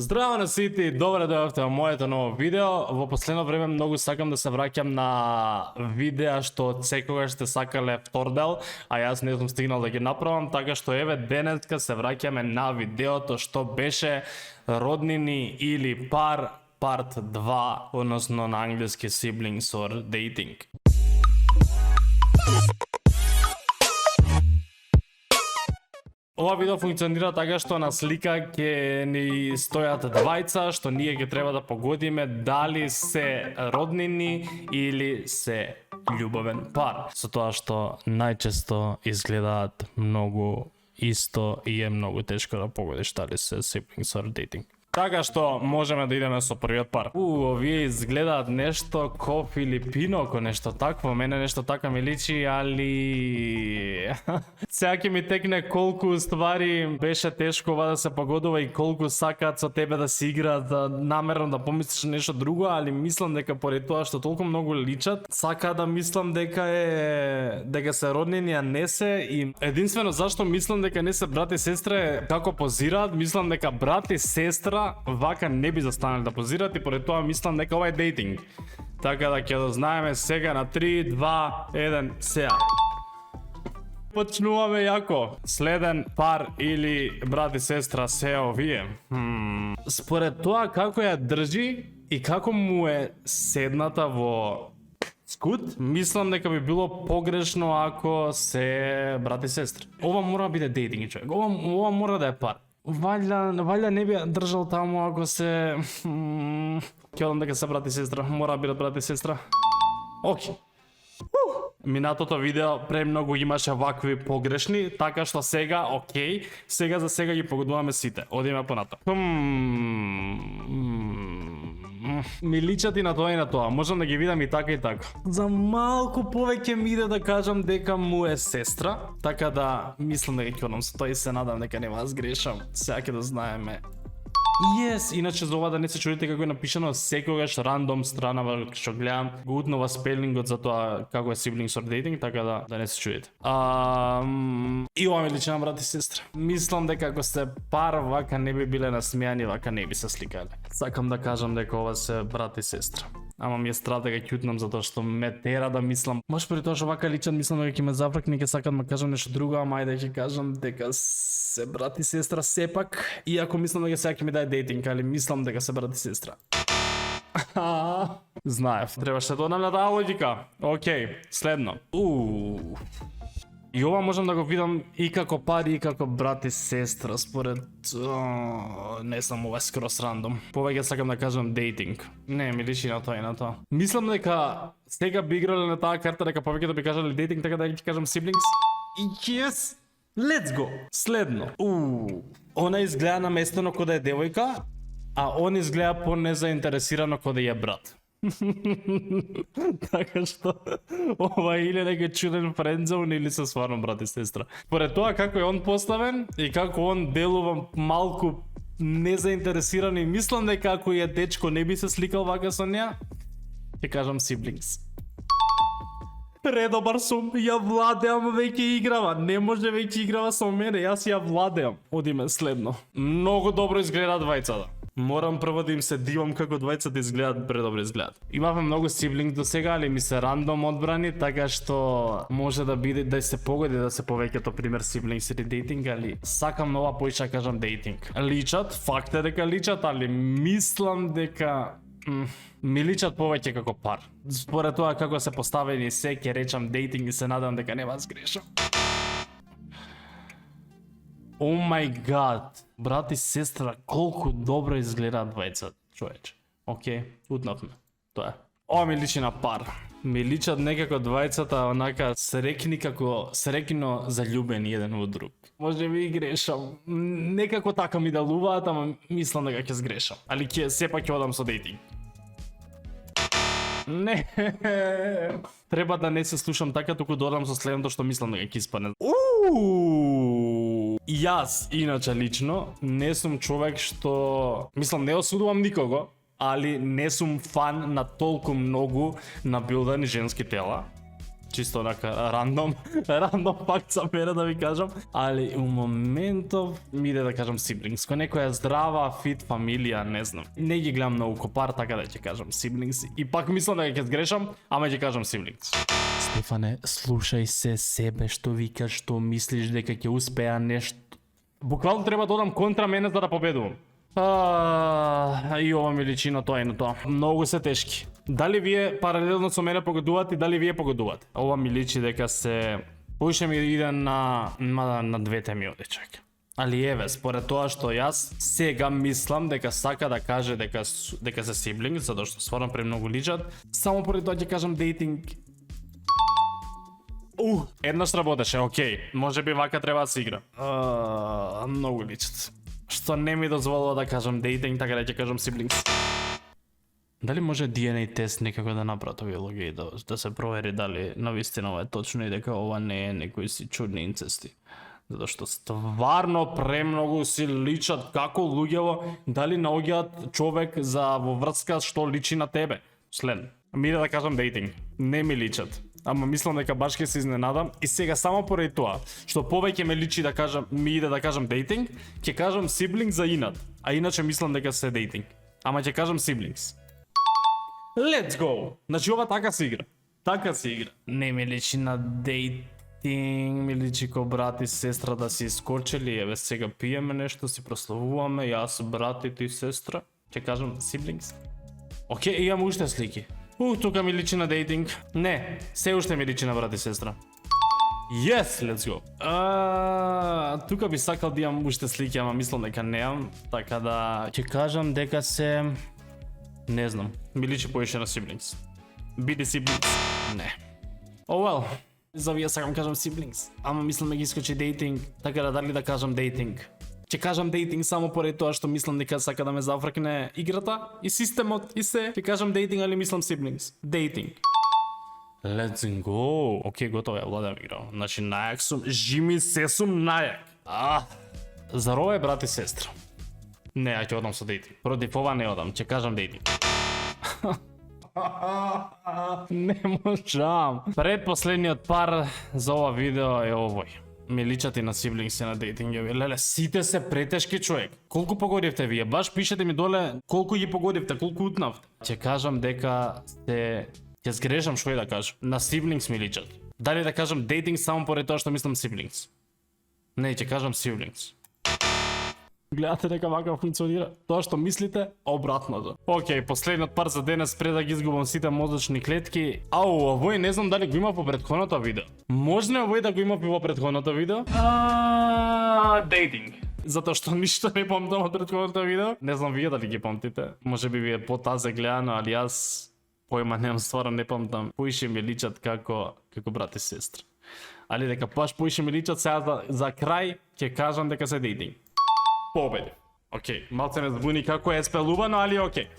Здраво на сите и добре дојавте во моето ново видео. Во последно време многу сакам да се враќам на видеа што од секогаш сте сакале втор дел, а јас не сум стигнал да ги направам, така што еве денеска се враќаме на видеото што беше роднини или пар part 2, односно на англиски siblings or dating. Ова видео функционира така што на слика ќе ни стојат двајца што ние ќе треба да погодиме дали се роднини или се љубовен пар. Со тоа што најчесто изгледаат многу исто и е многу тешко да погодиш дали се siblings or dating. Така што можеме да идеме со првиот пар. Овие изгледаат нешто ко Филипино, ко нешто такво. Мене нешто така ми личи, али сега ќе ми текне колку ствари беше тешко ова да се погодува и колку сакаат со тебе да си играат, намерно да помислиш нешто друго, али мислам дека поради тоа што толку многу личат, сакаат да мислам дека се роднини, а не се. И единствено зашто мислам дека не се брат и сестра е како позираат. Мислам дека брат и сестра вака не би застанали да позираат и поради тоа мислам дека ова е дейтинг. Така да ќе дознаеме сега на 3, 2, 1, сега. Почнуваме јако. Следен пар или брат и сестра се овие. Според тоа како ја држи и како му е седната во скут, мислам дека би било погрешно ако се брат и сестра. Ова мора да биде дейтинг, човек. Ова мора да е пар. Валја не би држал таму ако се... Ќе одам дека се брат и сестра. Мора да бидат брат и сестра. Окей. Минатото видео премногу имаше вакви погрешни, така што сега, окей, сега за сега ги погодуваме сите. Одиме понатаму. Ми личат и на тоа, можам да ги видам и така и така. За малку повеќе ми иде да кажам дека му е сестра, така да мислам дека ќе одам со тоа и се надам дека нема да сгрешам. Сега ќе да знаеме. Yes, иначе за ова да не се чудите како е напишано секогаш рандом страна што гледам, го утнува спелингот за тоа како е siblings or dating, така да не се чудите. И ова ми личи на брат и сестра. Мислам дека ако се пар вака не би биле насмејани, вака не би се сликале. Сакам да кажам дека ова се брат и сестра. Ама ми е страх дека ќе утнам затоа што ме тера да мислам. Може при тоа што вака личат, мислам дека ќе ме зафркне, ќе сакат да кажам нешто друго, ама ајде ќе кажам дека се брат и сестра сепак. Иако мислам дека сега ќе ми даде дейтинг, али мислам дека се брат и сестра. Знаев, требаше да одам на таа логика. Окей, следно. И ова можам да го видам и како пари и како брат и сестра, според... не знам, ова е скрос рандом. Повеќе сакам да кажам дейтинг. Не, ми личи на тоа и на тоа. Мислам дека сега би играле на таа карта дека повеќе да би кажале дейтинг, така да ќе кажам siblings. Yes! Let's go! Следно. Она изгледа наместено кој да е девојка, а он изгледа по-незаинтересирано кој да е брат. Така што ова или некој чуден френдзон или се стварно брат и сестра. Поред тоа како е он поставен и како он делува малку незаинтересиран и мислам дека ако е дечко не би се сликал вака со неа, ќе кажам siblings. Предобар сум, ја владеам веќе играва, не може веќе играва со мене, јас ја владеам. Одиме следно. Многу добро изгледаат двајцата. Морам прво да им се дивам како двајцата изгледаат, предобро изгледаат. Имавме многу сиблинг до сега, али ми се рандом одбрани, така што може да биде да се погоди да се повеќето пример сиблингс или дейтинг, али сакам нова поиша кажам дейтинг. Личат, факт е дека личат, али мислам дека ми личат повеќе како пар. Според тоа како се поставени се, ќе речам дейтинг и се надам дека нема да сгрешам. О мај гад, брат и сестра, колку добро изгледаат двајцата, човече. Окей, утнавме. Тоа е. Ова ми личи на пар. Ми личат некако двајцата онака срекино заљубени еден во друг. Може би и грешам. Некако така ми делуваат, ама мислам дека ќе сгрешам. Али сепак ќе одам со дейтинг. Не. Треба да не се слушам така, туку додам со следното што мислам дека ќе испадне. Јас, иначе лично, не сум човек што... Мислам, не осудувам никого, али не сум фан на толку многу набилдани женски тела. чисто онака рандом факт за мене да ви кажам, али у моментов ми иде да кажам siblings, кој некоја здрава, фит фамилија, не знам. Не ги гледам многу копар, така да ќе кажам siblings. И пак мислам да ќе сгрешам, ама ќе кажам siblings. Стефане, слушај се себе што викаш, што мислиш дека ќе успеа нешто. Буквално треба да одам контра мене за да победувам. И ова ми личи на тоа и на тоа. Многу се тешки. Дали вие паралелно со мене погодувате и дали вие погодувате? Ова ми личи дека се поише ми иде на двете ми оде чак. Али еве, според тоа што јас сега мислам дека сака да каже дека се сиблинг, затоа што стварно премногу личат, само поради тоа ќе кажам дейтинг. Еднаш работеше, окей. Може би вака треба да се игра. Многу личат. Што не ми дозволува да кажам дейтинг, така да ќе кажам siblings. Дали може DNA тест некако да направат овие луѓе и да се провери дали навистина ова е точно и дека ова не е некои си чудни инцести? Затоа што стварно премногу си личат како луѓево, дали наоѓаат човек за во врска што личи на тебе. След. Ми да кажам дейтинг. Не ми личат. Ама мислам дека баш ќе се изненадам и сега само поради тоа што повеќе ме личи да кажам, ми иде да кажам дейтинг, ќе кажам siblings за инат. А иначе мислам дека се дейтинг. Ама ќе кажам siblings. Let's go. Значи ова така се игра. Така се игра. Не ми личи на дейтинг, ми личи ко брат и сестра да си искочили, еве сега пиеме нешто, си прославуваме, јас, брат и ти сестра. Ќе кажам siblings. Океј, имам уште слики. Тука ми личи на дейтинг. Не, се уште ми личи на брат и сестра. Yes, let's go. Тука би сакал да имам уште слики, ама мислам дека неам, така да ќе кажам дека се не знам, ми личи поише на siblings. Биде siblings? Не. Oh well. За вие сакам кажам siblings, ама мислам да ги искочи дейтинг, така да дали да кажам дейтинг. Ќе кажам дейтинг само поради тоа што мислам дека сака да ме зафркне играта и системот и се. Ќе кажам дейтинг, али мислам siblings. Дейтинг. Let's go. Океј, готово ја владам игра. Значи најак сум, жими се сум најак. Зар ова е брат и сестра? Не, ја ќе одам со дейтинг. Против ова не одам, ќе кажам дейтинг. Не можам. Предпоследниот пар за ова видео е овој. Ми личат и на siblings и на дейтингови. Леле, сите се претешки човек. Колку погодивте вие? Баш пишете ми доле колку ги погодивте, колку утнавте. Ќе кажам дека ќе сгрешам што и да кажам. На siblings ми личат. Дали да кажам дейтинг само поради тоа што мислам siblings? Не, ќе кажам siblings. Гледате дека вака функционира. Тоа што мислите, обратното. Океј, последниот пар за денес пред да ги изгубам сите мозочни клетки. Овој не знам дали го има во претходното видео. Можна овој да го има во претходното видео? Дейтинг. Затоа што ништо не помнам од претходното видео. Не знам вие дали ги помтите. Може би ви е потазе гледано, али јас појма немам, стварно не помнам. Поише ми личат како брат и сестра. Али дека баш поише ми личат, сега за крај ќе кажам дека се дейтинг. Победи. Океј, малце ме збуни како е спелувано, али океј.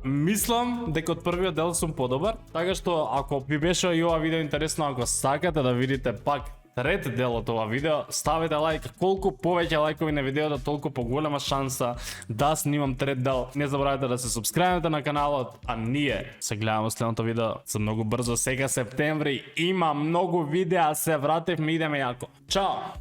Мислам дека од првиот дел сум подобар, така што ако ви беше и ова видео интересно, ако сакате да видите пак трет дел од ова видео, ставете лайк, колку повеќе лайкови на видеото, толку поголема шанса да снимам трет дел. Не забравяйте да се субскрајбите на каналот, а ние се гледаме следното видео за многу брзо. Сега септември има многу видеа, се вративме, идеме јако. Чао!